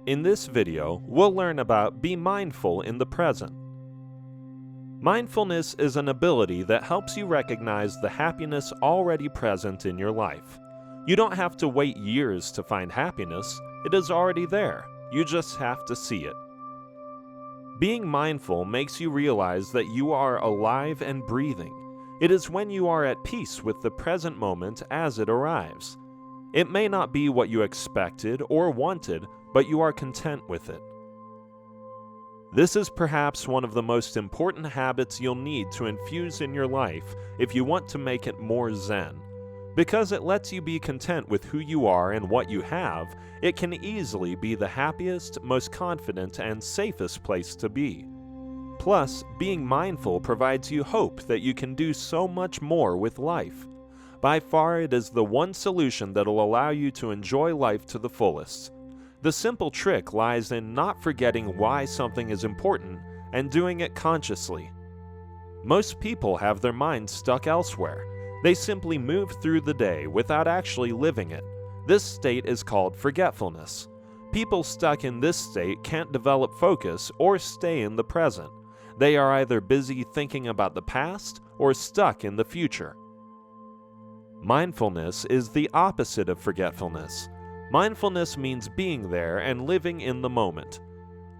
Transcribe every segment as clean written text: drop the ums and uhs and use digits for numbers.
In this video, we'll learn about be mindful in the present. Mindfulness is an ability that helps you recognize the happiness already present in your life. You don't have to wait years to find happiness. It is already there. You just have to see it. Being mindful makes you realize that you are alive and breathing. It is when you are at peace with the present moment as it arrives. It may not be what you expected or wanted, but you are content with it. This is perhaps one of the most important habits you'll need to infuse in your life if you want to make it more Zen. Because it lets you be content with who you are and what you have, it can easily be the happiest, most confident, and safest place to be. Plus, being mindful provides you hope that you can do so much more with life. By far, it is the one solution that'll allow you to enjoy life to the fullest. The simple trick lies in not forgetting why something is important and doing it consciously. Most people have their minds stuck elsewhere. They simply move through the day without actually living it. This state is called forgetfulness. People stuck in this state can't develop focus or stay in the present. They are either busy thinking about the past or stuck in the future. Mindfulness is the opposite of forgetfulness. Mindfulness means being there and living in the moment.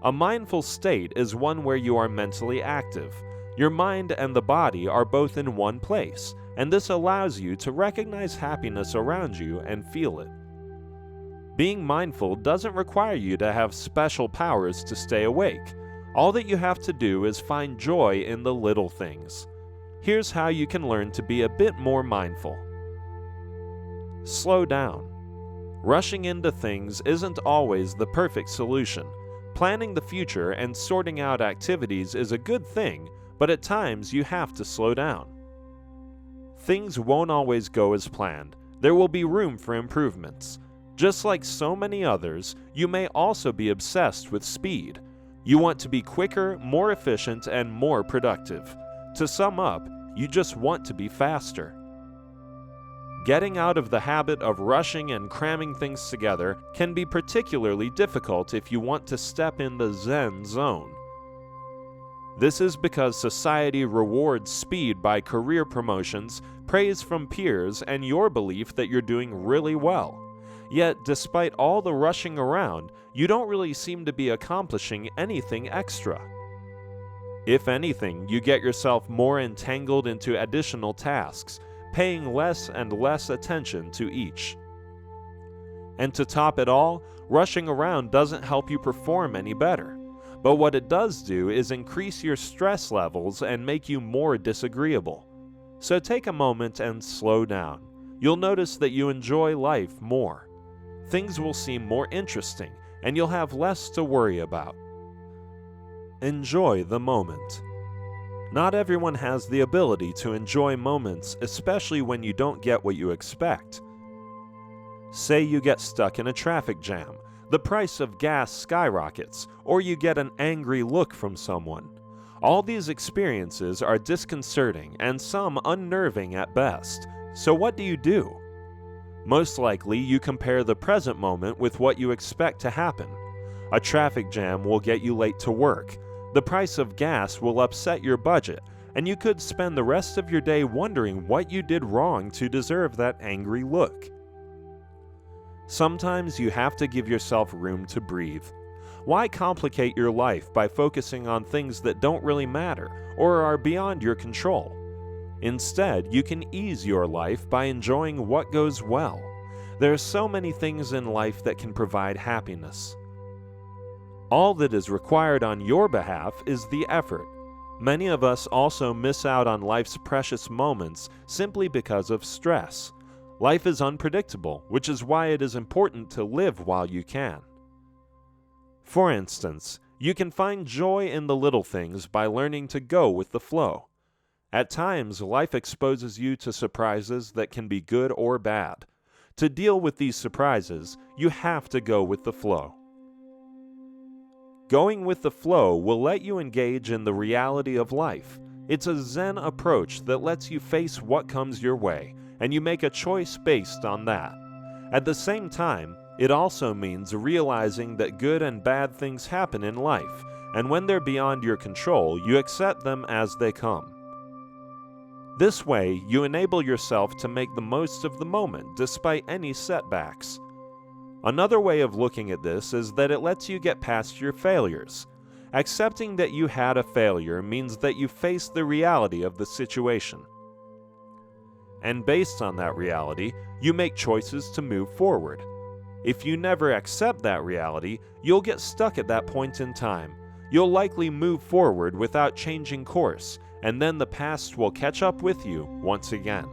A mindful state is one where you are mentally active. Your mind and the body are both in one place, and this allows you to recognize happiness around you and feel it. Being mindful doesn't require you to have special powers to stay awake. All that you have to do is find joy in the little things. Here's how you can learn to be a bit more mindful. Slow down. Rushing into things isn't always the perfect solution. Planning the future and sorting out activities is a good thing, but at times you have to slow down. Things won't always go as planned. There will be room for improvements. Just like so many others, you may also be obsessed with speed. You want to be quicker, more efficient, and more productive. To sum up, you just want to be faster. Getting out of the habit of rushing and cramming things together can be particularly difficult if you want to step in the Zen zone. This is because society rewards speed by career promotions, praise from peers, and your belief that you're doing really well. Yet, despite all the rushing around, you don't really seem to be accomplishing anything extra. If anything, you get yourself more entangled into additional tasks, paying less and less attention to each. And to top it all, rushing around doesn't help you perform any better. But what it does do is increase your stress levels and make you more disagreeable. So take a moment and slow down. You'll notice that you enjoy life more. Things will seem more interesting, and you'll have less to worry about. Enjoy the moment. Not everyone has the ability to enjoy moments, especially when you don't get what you expect. Say you get stuck in a traffic jam, the price of gas skyrockets, or you get an angry look from someone. All these experiences are disconcerting and some unnerving at best. So what do? Most likely, you compare the present moment with what you expect to happen. A traffic jam will get you late to work. The price of gas will upset your budget, and you could spend the rest of your day wondering what you did wrong to deserve that angry look. Sometimes you have to give yourself room to breathe. Why complicate your life by focusing on things that don't really matter or are beyond your control? Instead, you can ease your life by enjoying what goes well. There are so many things in life that can provide happiness. All that is required on your behalf is the effort. Many of us also miss out on life's precious moments simply because of stress. Life is unpredictable, which is why it is important to live while you can. For instance, you can find joy in the little things by learning to go with the flow. At times, life exposes you to surprises that can be good or bad. To deal with these surprises, you have to go with the flow. Going with the flow will let you engage in the reality of life. It's a Zen approach that lets you face what comes your way, and you make a choice based on that. At the same time, It also means realizing that good and bad things happen in life, and when they're beyond your control, you accept them as they come. This way, you enable yourself to make the most of the moment despite any setbacks. Another way of looking at this is that it lets you get past your failures. Accepting that you had a failure means that you face the reality of the situation. And based on that reality, you make choices to move forward. If you never accept that reality, you'll get stuck at that point in time. You'll likely move forward without changing course, and then the past will catch up with you once again.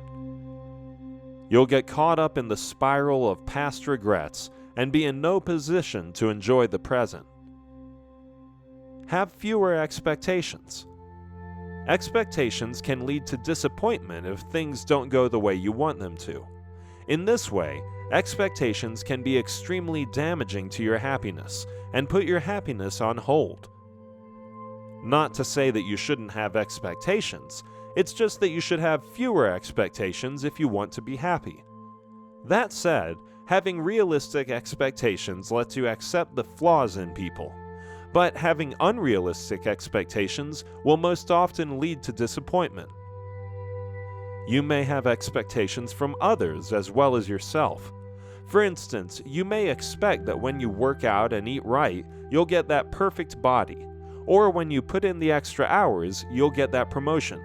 You'll get caught up in the spiral of past regrets and be in no position to enjoy the present. Have fewer expectations. Expectations can lead to disappointment if things don't go the way you want them to. In this way, expectations can be extremely damaging to your happiness and put your happiness on hold. Not to say that you shouldn't have expectations, it's just that you should have fewer expectations if you want to be happy. That said, having realistic expectations lets you accept the flaws in people, but having unrealistic expectations will most often lead to disappointment. You may have expectations from others as well as yourself. For instance, you may expect that when you work out and eat right, you'll get that perfect body. Or when you put in the extra hours, you'll get that promotion.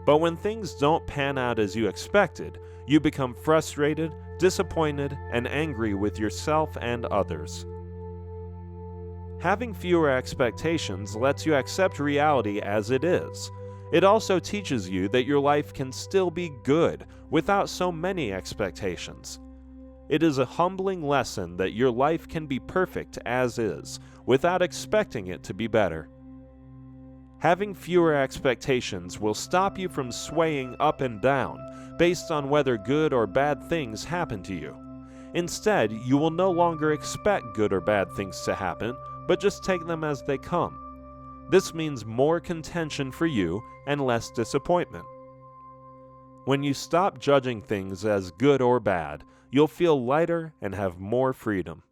But when things don't pan out as you expected, you become frustrated, disappointed, and angry with yourself and others. Having fewer expectations lets you accept reality as it is. It also teaches you that your life can still be good without so many expectations. It is a humbling lesson that your life can be perfect as is, without expecting it to be better. Having fewer expectations will stop you from swaying up and down based on whether good or bad things happen to you. Instead, you will no longer expect good or bad things to happen, but just take them as they come. This means more contention for you and less disappointment. When you stop judging things as good or bad, you'll feel lighter and have more freedom.